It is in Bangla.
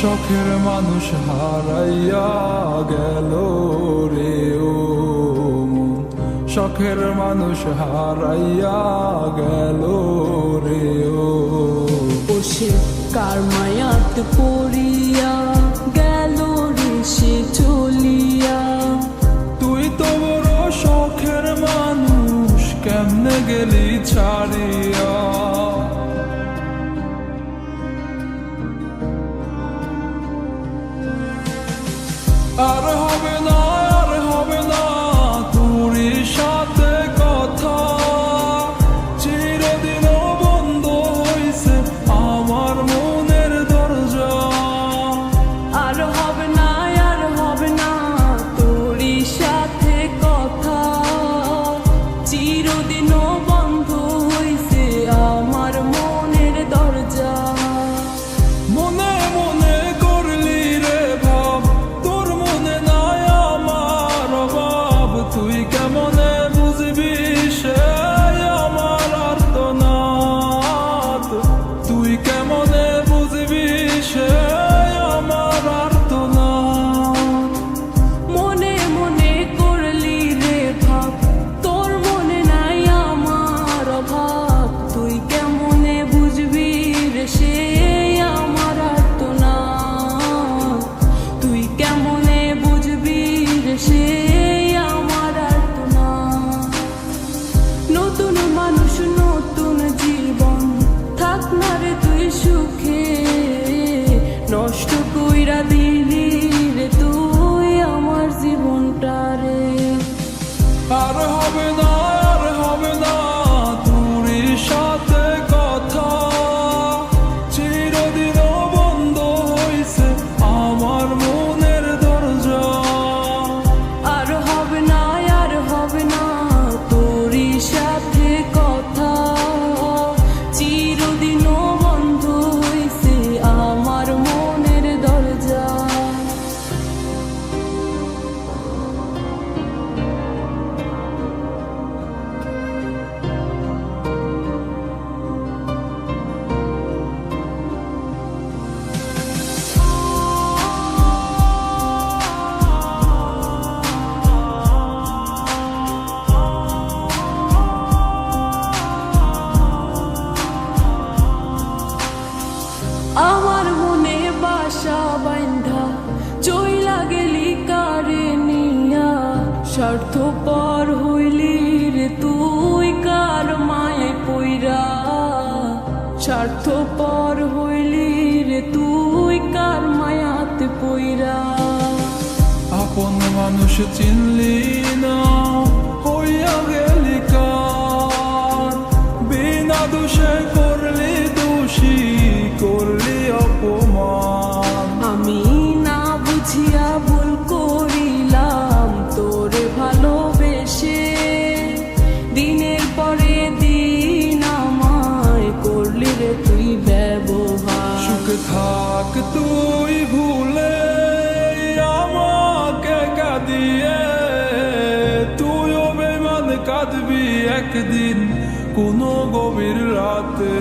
শখের মানুষ হারাইয়া গেল রে ও মন, শখের মানুষ হারাইয়া গেল রে ও। সে কার মায়াত পড়িয়া গেল রে সে চলিয়া। তুই তো বড় শখের মানুষ, কেমনে গেলি ছাড়িয়া। আর হবে না, আর হবে না তোর সাথে কথা, চিরদিন বন্ধ হইছে আমার মনের দরজা। আর হবে না, আর হবে না তোর সাথে কথা, চিরদিনও বন্ধ হইছে আমার মনের দরজা। মনে মনে করলি রে ভাব, তোর মনে নাই আমার অভাব। তুই কেমনে বুঝবি সে আমার আর্তনাদ, তুই কেমনে বুঝবি সে আমার আর্তনাদ। মনে মনে করলি রে ভাব, তোর মনে নাই আমার অভাব। তুই কেমনে বুঝবি রে সে আমার আর্তনাদ, তুই কেমনে বুঝবি রে সে আমার আর্তনাদ। নতুন মানুষ নতুন জীবন, থাক না রে তুই সুখে, নষ্ট কইরা দিলি রে তুই আমার জীবনটা রে। আর হবে না, আর হবে না তোর সাথে কথা, চিরদিন বন্ধ হইছে আমার মনের দরজা। আর হবে না, আর হবে না তোর সাথে কথা, চিরদিনও বন্ধ হইছে আমার মনের দরজা। আমার মনে বাসা বাইন্ধা চইলা গেলি কারে নিয়া, স্বার্থপর হইলি রে তুই কার মায়ে পইরা। স্বার্থপর হইলি রে তুই কার মায়াতে পইরা। আপন মানুষ চিনলি না, হইয়া গেলি কার, বিনা দোষে করলি দোষী, করলি অপমান। আমি না বুঝিয়া ভুল করিলাম তোরে ভালোবেসে, দিনের পরে দিন আমায় করলি রে তুই ব্যবহার। সুখে থাক তুই ভুলে আমাকে কাঁদিয়ে, তুইও বেমান কাঁদবি একদিন কোনো গভীর রাতে।